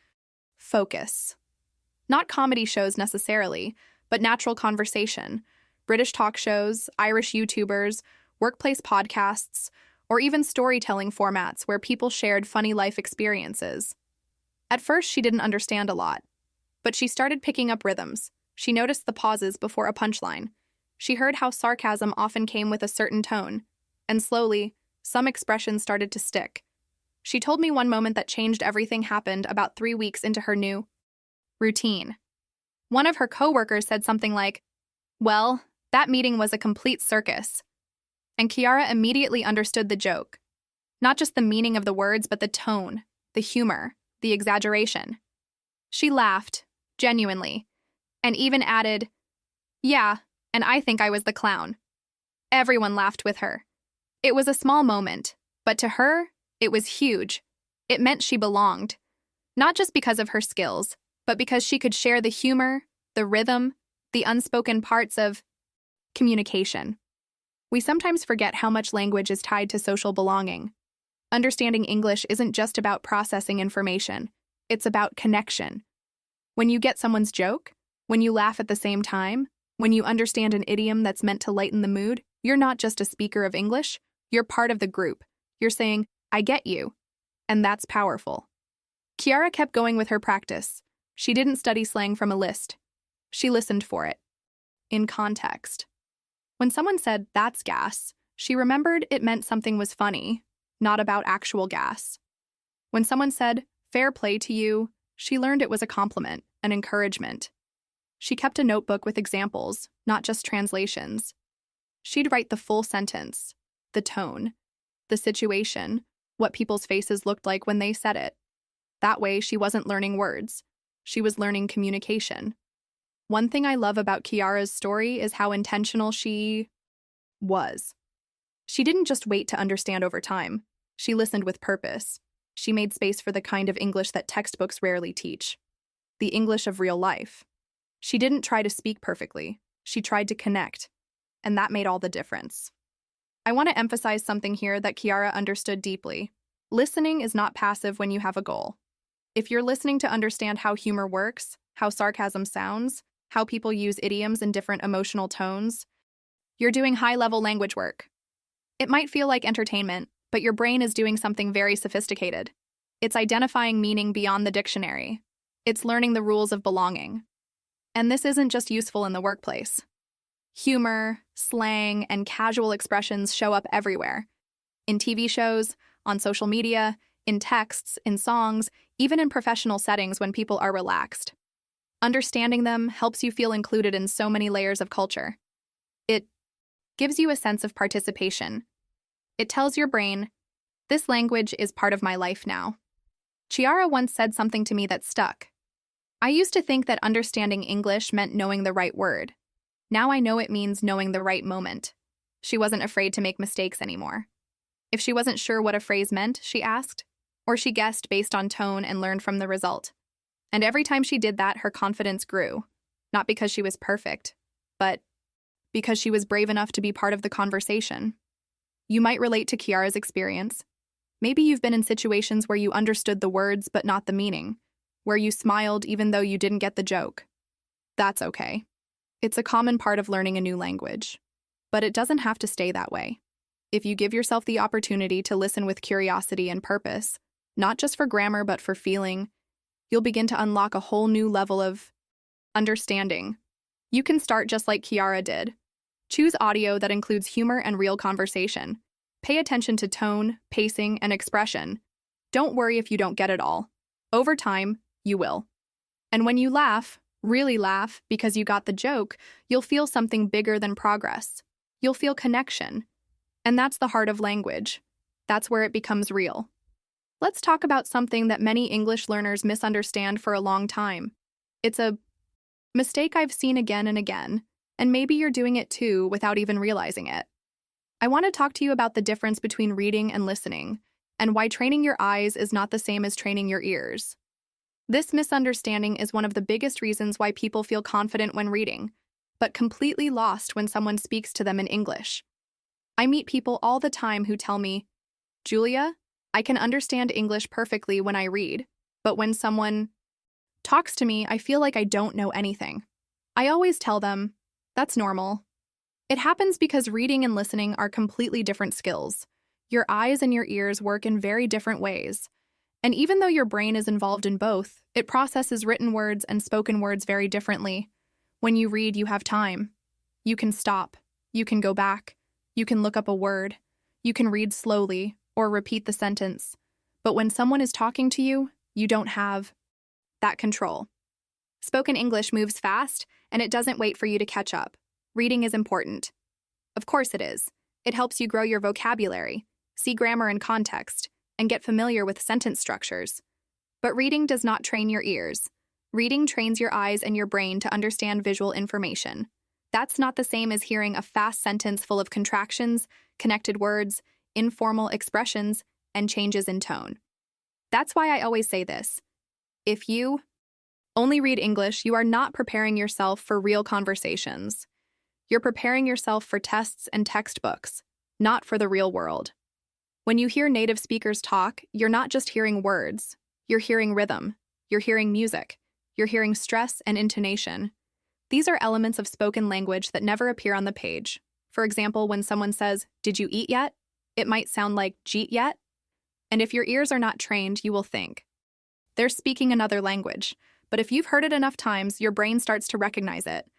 focus. Not comedy shows necessarily, but natural conversation. British talk shows, Irish YouTubers, workplace podcasts, or even storytelling formats where people shared funny life experiences. At first, she didn't understand a lot, but she started picking up rhythms. She noticed the pauses before a punchline. She heard how sarcasm often came with a certain tone, and slowly, some expressions started to stick. She told me one moment that changed everything happened about 3 weeks into her new routine. One of her coworkers said something like, well, that meeting was a complete circus. And Chiara immediately understood the joke. Not just the meaning of the words, but the tone, the humor, the exaggeration. She laughed, genuinely, and even added, "Yeah, and I think I was the clown." Everyone laughed with her. It was a small moment, but to her, it was huge. It meant she belonged, not just because of her skills, but because she could share the humor, the rhythm, the unspoken parts of communication. We sometimes forget how much language is tied to social belonging. Understanding English isn't just about processing information, it's about connection. When you get someone's joke, when you laugh at the same time, when you understand an idiom that's meant to lighten the mood, you're not just a speaker of English, you're part of the group. You're saying, "I get you." And that's powerful. Kiara kept going with her practice. She didn't study slang from a list. She listened for it. In context. When someone said, "That's gas," she remembered it meant something was funny, not about actual gas. When someone said, "Fair play to you," she learned it was a compliment, an encouragement. She kept a notebook with examples, not just translations. She'd write the full sentence, the tone, the situation, what people's faces looked like when they said it. That way, she wasn't learning words. She was learning communication. One thing I love about Kiara's story is how intentional she was. She didn't just wait to understand over time. She listened with purpose. She made space for the kind of English that textbooks rarely teach, the English of real life. She didn't try to speak perfectly. She tried to connect, and that made all the difference. I want to emphasize something here that Kiara understood deeply. Listening is not passive when you have a goal. If you're listening to understand how humor works, how sarcasm sounds, how people use idioms in different emotional tones, you're doing high-level language work. It might feel like entertainment, but your brain is doing something very sophisticated. It's identifying meaning beyond the dictionary. It's learning the rules of belonging. And this isn't just useful in the workplace. Humor, slang, and casual expressions show up everywhere. In TV shows, on social media, in texts, in songs, even in professional settings when people are relaxed. Understanding them helps you feel included in so many layers of culture. It gives you a sense of participation. It tells your brain, "This language is part of my life now." Chiara once said something to me that stuck. "I used to think that understanding English meant knowing the right word. Now I know it means knowing the right moment." She wasn't afraid to make mistakes anymore. If she wasn't sure what a phrase meant, she asked, or she guessed based on tone and learned from the result. And every time she did that, her confidence grew, not because she was perfect, but because she was brave enough to be part of the conversation. You might relate to Kiara's experience. Maybe you've been in situations where you understood the words but not the meaning, where you smiled even though you didn't get the joke. That's okay. It's a common part of learning a new language. But it doesn't have to stay that way. If you give yourself the opportunity to listen with curiosity and purpose, not just for grammar but for feeling, you'll begin to unlock a whole new level of understanding. You can start just like Kiara did. Choose audio that includes humor and real conversation. Pay attention to tone, pacing, and expression. Don't worry if you don't get it all. Over time, you will. And when you laugh, really laugh, because you got the joke, you'll feel something bigger than progress. You'll feel connection. And that's the heart of language. That's where it becomes real. Let's talk about something that many English learners misunderstand for a long time. It's a mistake I've seen again and again, and maybe you're doing it too without even realizing it. I want to talk to you about the difference between reading and listening, and why training your eyes is not the same as training your ears. This misunderstanding is one of the biggest reasons why people feel confident when reading, but completely lost when someone speaks to them in English. I meet people all the time who tell me, "Julia, I can understand English perfectly when I read, but when someone talks to me, I feel like I don't know anything." I always tell them, that's normal. It happens because reading and listening are completely different skills. Your eyes and your ears work in very different ways. And even though your brain is involved in both, it processes written words and spoken words very differently. When you read, you have time. You can stop. You can go back. You can look up a word. You can read slowly or repeat the sentence. But when someone is talking to you, you don't have that control. Spoken English moves fast, and it doesn't wait for you to catch up. Reading is important. Of course it is. It helps you grow your vocabulary, see grammar and context, and get familiar with sentence structures. But reading does not train your ears. Reading trains your eyes and your brain to understand visual information. That's not the same as hearing a fast sentence full of contractions, connected words, informal expressions, and changes in tone. That's why I always say this. If you only read English, you are not preparing yourself for real conversations. You're preparing yourself for tests and textbooks, not for the real world. When you hear native speakers talk, you're not just hearing words. You're hearing rhythm. You're hearing music. You're hearing stress and intonation. These are elements of spoken language that never appear on the page. For example, when someone says, "Did you eat yet?" it might sound like, "Jeet yet?" And if your ears are not trained, you will think, they're speaking another language. But if you've heard it enough times, your brain starts to recognize it.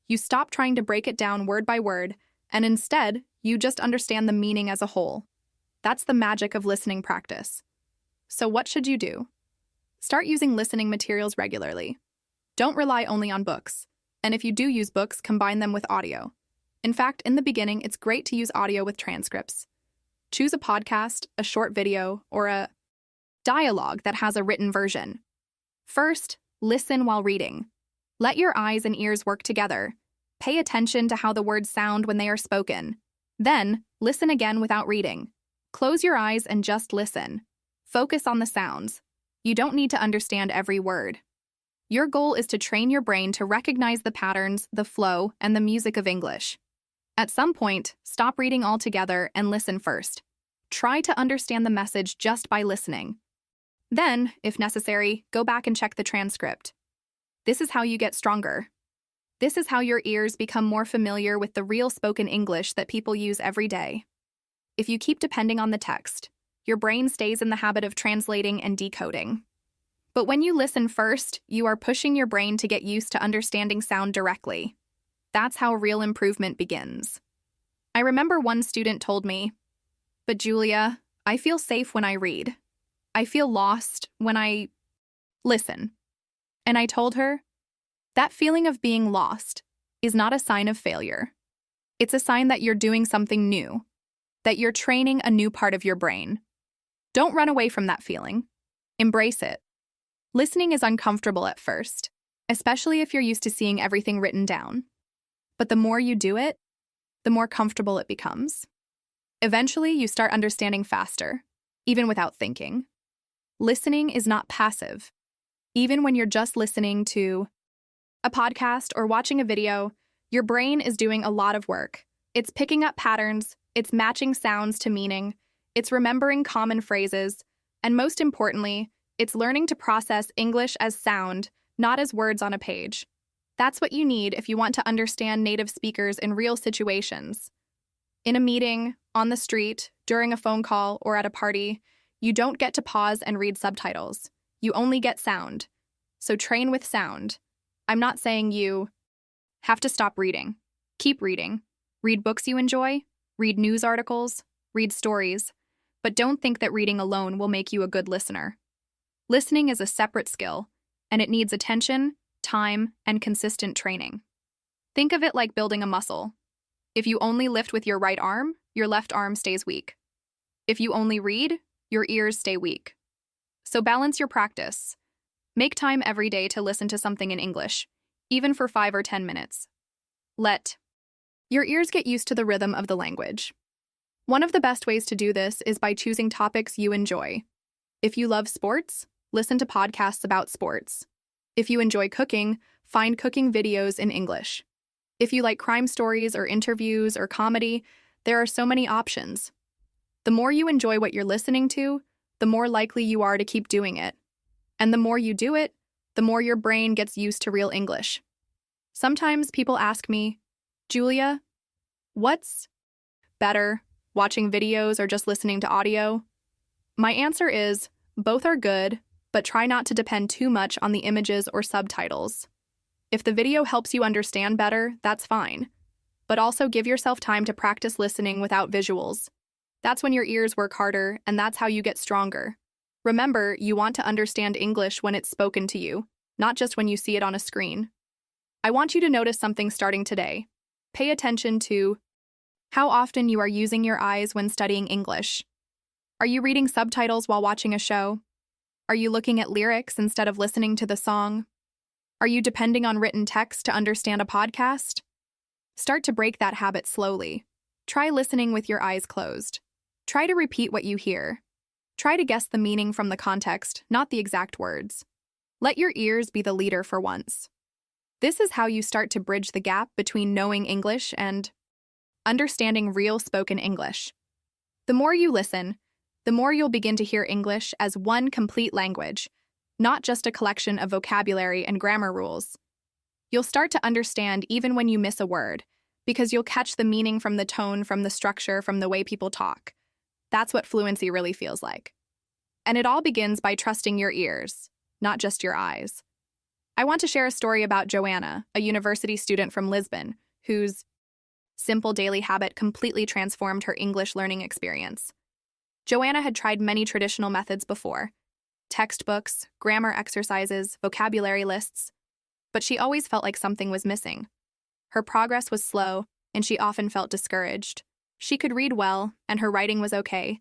You stop trying to break it down word by word, and instead, you just understand the meaning as a whole. That's the magic of listening practice. So what should you do? Start using listening materials regularly. Don't rely only on books. And if you do use books, combine them with audio. In fact, in the beginning, it's great to use audio with transcripts. Choose a podcast, a short video, or a dialogue that has a written version. First, listen while reading. Let your eyes and ears work together. Pay attention to how the words sound when they are spoken. Then, listen again without reading. Close your eyes and just listen. Focus on the sounds. You don't need to understand every word. Your goal is to train your brain to recognize the patterns, the flow, and the music of English. At some point, stop reading altogether and listen first. Try to understand the message just by listening. Then, if necessary, go back and check the transcript. This is how you get stronger. This is how your ears become more familiar with the real spoken English that people use every day. If you keep depending on the text, your brain stays in the habit of translating and decoding. But when you listen first, you are pushing your brain to get used to understanding sound directly. That's how real improvement begins. I remember one student told me, "But Julia, I feel safe when I read. I feel lost when I listen." And I told her, that feeling of being lost is not a sign of failure. It's a sign that you're doing something new, that you're training a new part of your brain. Don't run away from that feeling. Embrace it. Listening is uncomfortable at first, especially if you're used to seeing everything written down. But the more you do it, the more comfortable it becomes. Eventually, you start understanding faster, even without thinking. Listening is not passive. Even when you're just listening to a podcast or watching a video, your brain is doing a lot of work. It's picking up patterns, it's matching sounds to meaning, it's remembering common phrases, and most importantly, it's learning to process English as sound, not as words on a page. That's what you need if you want to understand native speakers in real situations. In a meeting, on the street, during a phone call, or at a party, you don't get to pause and read subtitles. You only get sound. So train with sound. I'm not saying you have to stop reading. Keep reading. Read books you enjoy. Read news articles. Read stories. But don't think that reading alone will make you a good listener. Listening is a separate skill, and it needs attention, time, and consistent training. Think of it like building a muscle. If you only lift with your right arm, your left arm stays weak. If you only read, your ears stay weak. So balance your practice. Make time every day to listen to something in English, even for 5 or 10 minutes. Let your ears get used to the rhythm of the language. One of the best ways to do this is by choosing topics you enjoy. If you love sports, listen to podcasts about sports. If you enjoy cooking, find cooking videos in English. If you like crime stories or interviews or comedy, there are so many options. The more you enjoy what you're listening to, the more likely you are to keep doing it. And the more you do it, the more your brain gets used to real English. Sometimes people ask me, "Julia, what's better, watching videos or just listening to audio?" My answer is, both are good, but try not to depend too much on the images or subtitles. If the video helps you understand better, that's fine. But also give yourself time to practice listening without visuals. That's when your ears work harder, and that's how you get stronger. Remember, you want to understand English when it's spoken to you, not just when you see it on a screen. I want you to notice something starting today. Pay attention to how often you are using your eyes when studying English. Are you reading subtitles while watching a show? Are you looking at lyrics instead of listening to the song? Are you depending on written text to understand a podcast? Start to break that habit slowly. Try listening with your eyes closed. Try to repeat what you hear. Try to guess the meaning from the context, not the exact words. Let your ears be the leader for once. This is how you start to bridge the gap between knowing English and understanding real spoken English. The more you listen, the more you'll begin to hear English as one complete language, not just a collection of vocabulary and grammar rules. You'll start to understand even when you miss a word, because you'll catch the meaning from the tone, from the structure, from the way people talk. That's what fluency really feels like. And it all begins by trusting your ears, not just your eyes. I want to share a story about Joanna, a university student from Lisbon, whose simple daily habit completely transformed her English learning experience. Joanna had tried many traditional methods before: textbooks, grammar exercises, vocabulary lists, but she always felt like something was missing. Her progress was slow, and she often felt discouraged. She could read well, and her writing was okay,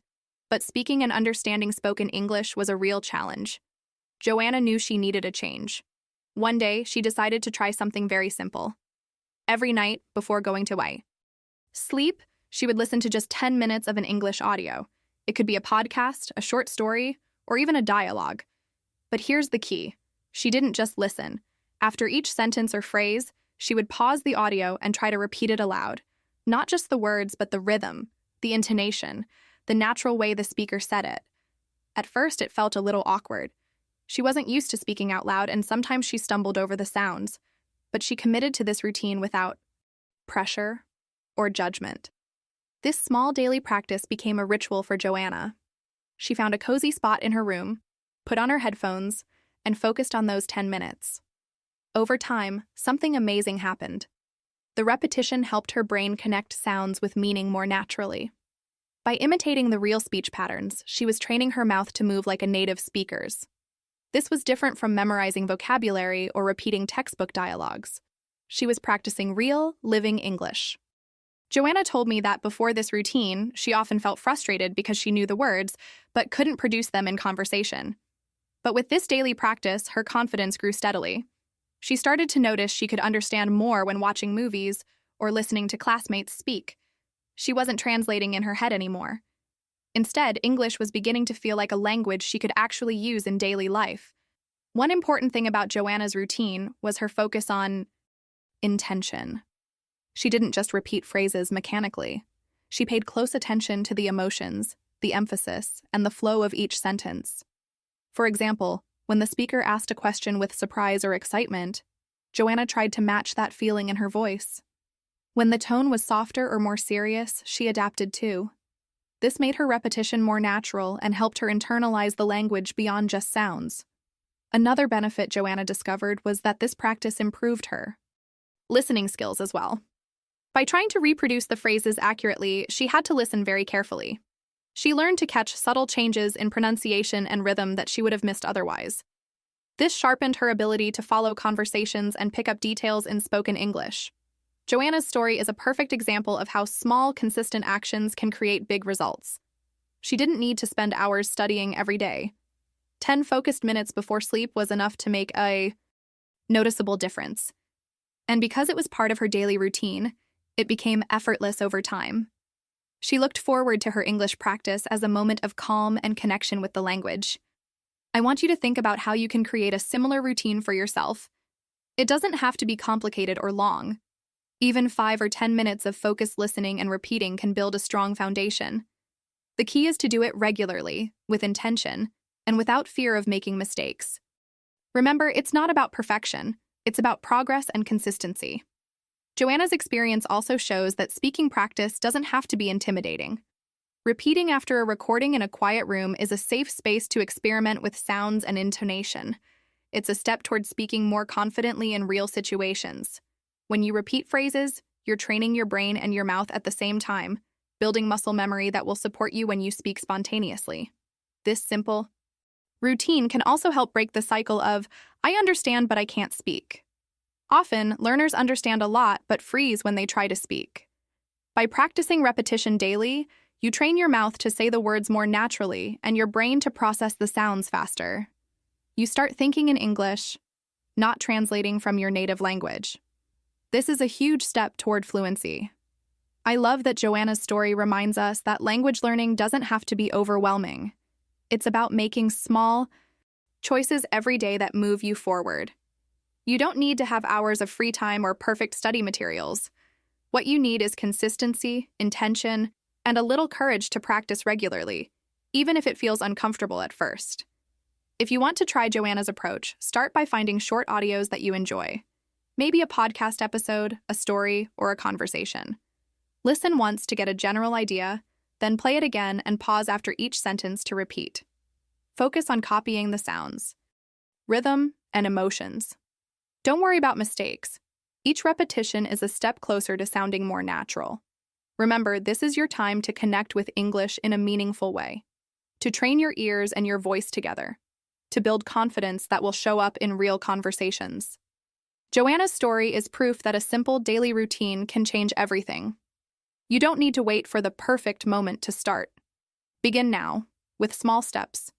but speaking and understanding spoken English was a real challenge. Joanna knew she needed a change. One day, she decided to try something very simple. Every night, before going to sleep, she would listen to just 10 minutes of an English audio. It could be a podcast, a short story, or even a dialogue. But here's the key. She didn't just listen. After each sentence or phrase, she would pause the audio and try to repeat it aloud. Not just the words, but the rhythm, the intonation, the natural way the speaker said it. At first, it felt a little awkward. She wasn't used to speaking out loud, and sometimes she stumbled over the sounds. But she committed to this routine without pressure or judgment. This small daily practice became a ritual for Joanna. She found a cozy spot in her room, put on her headphones, and focused on those 10 minutes. Over time, something amazing happened. The repetition helped her brain connect sounds with meaning more naturally. By imitating the real speech patterns, she was training her mouth to move like a native speaker's. This was different from memorizing vocabulary or repeating textbook dialogues. She was practicing real, living English. Joanna told me that before this routine, she often felt frustrated because she knew the words, but couldn't produce them in conversation. But with this daily practice, her confidence grew steadily. She started to notice she could understand more when watching movies or listening to classmates speak. She wasn't translating in her head anymore. Instead, English was beginning to feel like a language she could actually use in daily life. One important thing about Joanna's routine was her focus on intention. She didn't just repeat phrases mechanically. She paid close attention to the emotions, the emphasis, and the flow of each sentence. For example, when the speaker asked a question with surprise or excitement, Joanna tried to match that feeling in her voice. When the tone was softer or more serious, she adapted too. This made her repetition more natural and helped her internalize the language beyond just sounds. Another benefit Joanna discovered was that this practice improved her listening skills as well. By trying to reproduce the phrases accurately, she had to listen very carefully. She learned to catch subtle changes in pronunciation and rhythm that she would have missed otherwise. This sharpened her ability to follow conversations and pick up details in spoken English. Joanna's story is a perfect example of how small, consistent actions can create big results. She didn't need to spend hours studying every day. 10 focused minutes before sleep was enough to make a noticeable difference. And because it was part of her daily routine, it became effortless over time. She looked forward to her English practice as a moment of calm and connection with the language. I want you to think about how you can create a similar routine for yourself. It doesn't have to be complicated or long. Even 5 or 10 minutes of focused listening and repeating can build a strong foundation. The key is to do it regularly, with intention, and without fear of making mistakes. Remember, it's not about perfection, it's about progress and consistency. Joanna's experience also shows that speaking practice doesn't have to be intimidating. Repeating after a recording in a quiet room is a safe space to experiment with sounds and intonation. It's a step toward speaking more confidently in real situations. When you repeat phrases, you're training your brain and your mouth at the same time, building muscle memory that will support you when you speak spontaneously. This simple routine can also help break the cycle of, I understand but I can't speak. Often, learners understand a lot but freeze when they try to speak. By practicing repetition daily, you train your mouth to say the words more naturally and your brain to process the sounds faster. You start thinking in English, not translating from your native language. This is a huge step toward fluency. I love that Joanna's story reminds us that language learning doesn't have to be overwhelming. It's about making small choices every day that move you forward. You don't need to have hours of free time or perfect study materials. What you need is consistency, intention, and a little courage to practice regularly, even if it feels uncomfortable at first. If you want to try Joanna's approach, start by finding short audios that you enjoy. Maybe a podcast episode, a story, or a conversation. Listen once to get a general idea, then play it again and pause after each sentence to repeat. Focus on copying the sounds, rhythm, and emotions. Don't worry about mistakes. Each repetition is a step closer to sounding more natural. Remember, this is your time to connect with English in a meaningful way, to train your ears and your voice together, to build confidence that will show up in real conversations. Joanna's story is proof that a simple daily routine can change everything. You don't need to wait for the perfect moment to start. Begin now, with small steps,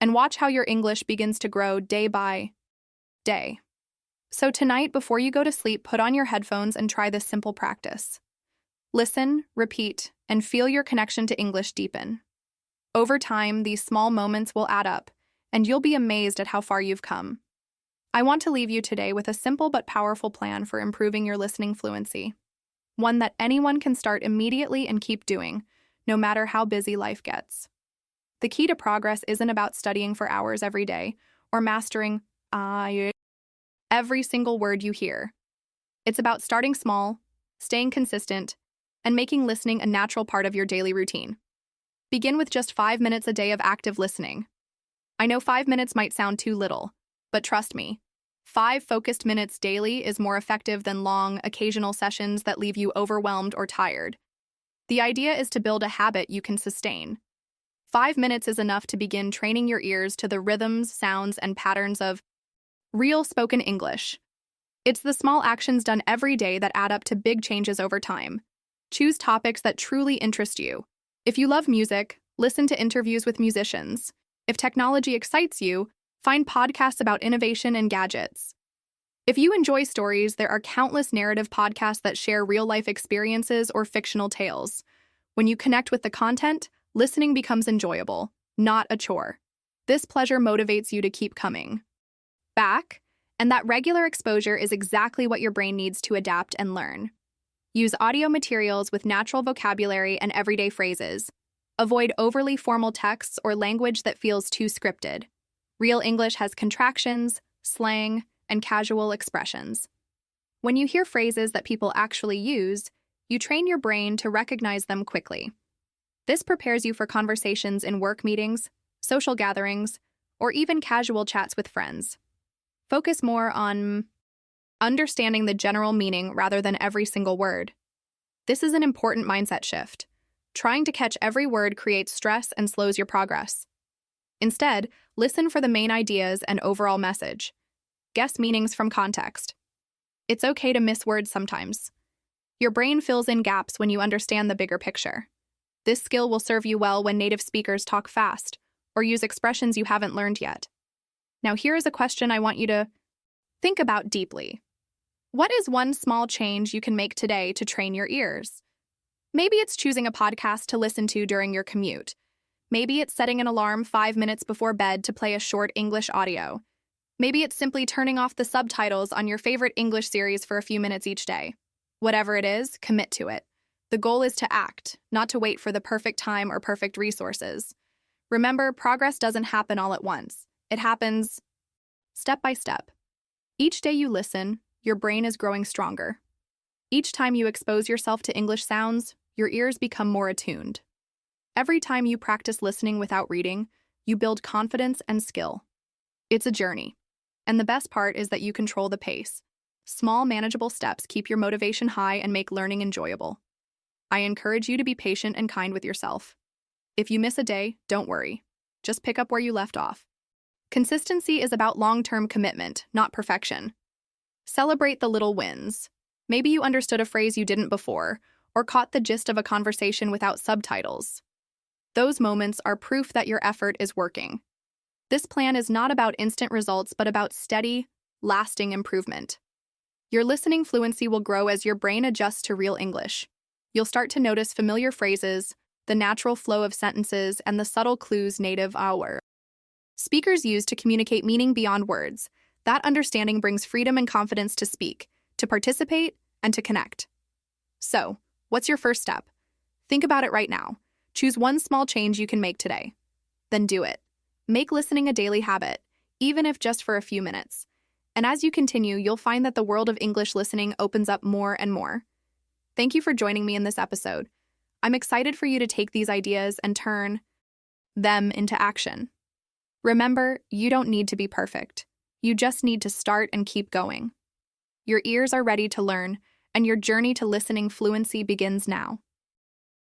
and watch how your English begins to grow day by day. So tonight, before you go to sleep, put on your headphones and try this simple practice. Listen, repeat, and feel your connection to English deepen. Over time, these small moments will add up, and you'll be amazed at how far you've come. I want to leave you today with a simple but powerful plan for improving your listening fluency. One that anyone can start immediately and keep doing, no matter how busy life gets. The key to progress isn't about studying for hours every day or mastering every single word you hear. It's about starting small, staying consistent, and making listening a natural part of your daily routine. Begin with just 5 minutes a day of active listening. I know 5 minutes might sound too little, but trust me, 5 focused minutes daily is more effective than long, occasional sessions that leave you overwhelmed or tired. The idea is to build a habit you can sustain. 5 minutes is enough to begin training your ears to the rhythms, sounds, and patterns of real spoken English. It's the small actions done every day that add up to big changes over time. Choose topics that truly interest you. If you love music, listen to interviews with musicians. If technology excites you, find podcasts about innovation and gadgets. If you enjoy stories, there are countless narrative podcasts that share real-life experiences or fictional tales. When you connect with the content, listening becomes enjoyable, not a chore. This pleasure motivates you to keep coming back, and that regular exposure is exactly what your brain needs to adapt and learn. Use audio materials with natural vocabulary and everyday phrases. Avoid overly formal texts or language that feels too scripted. Real English has contractions, slang, and casual expressions. When you hear phrases that people actually use, you train your brain to recognize them quickly. This prepares you for conversations in work meetings, social gatherings, or even casual chats with friends. Focus more on understanding the general meaning rather than every single word. This is an important mindset shift. Trying to catch every word creates stress and slows your progress. Instead, listen for the main ideas and overall message. Guess meanings from context. It's okay to miss words sometimes. Your brain fills in gaps when you understand the bigger picture. This skill will serve you well when native speakers talk fast or use expressions you haven't learned yet. Now, here is a question I want you to think about deeply. What is one small change you can make today to train your ears? Maybe it's choosing a podcast to listen to during your commute. Maybe it's setting an alarm 5 minutes before bed to play a short English audio. Maybe it's simply turning off the subtitles on your favorite English series for a few minutes each day. Whatever it is, commit to it. The goal is to act, not to wait for the perfect time or perfect resources. Remember, progress doesn't happen all at once. It happens step by step. Each day you listen, your brain is growing stronger. Each time you expose yourself to English sounds, your ears become more attuned. Every time you practice listening without reading, you build confidence and skill. It's a journey. And the best part is that you control the pace. Small, manageable steps keep your motivation high and make learning enjoyable. I encourage you to be patient and kind with yourself. If you miss a day, don't worry. Just pick up where you left off. Consistency is about long-term commitment, not perfection. Celebrate the little wins. Maybe you understood a phrase you didn't before, or caught the gist of a conversation without subtitles. Those moments are proof that your effort is working. This plan is not about instant results, but about steady, lasting improvement. Your listening fluency will grow as your brain adjusts to real English. You'll start to notice familiar phrases, the natural flow of sentences, and the subtle clues native our speakers use to communicate meaning beyond words. That understanding brings freedom and confidence to speak, to participate, and to connect. So, what's your first step? Think about it right now. Choose one small change you can make today. Then do it. Make listening a daily habit, even if just for a few minutes. And as you continue, you'll find that the world of English listening opens up more and more. Thank you for joining me in this episode. I'm excited for you to take these ideas and turn them into action. Remember, you don't need to be perfect. You just need to start and keep going. Your ears are ready to learn, and your journey to listening fluency begins now.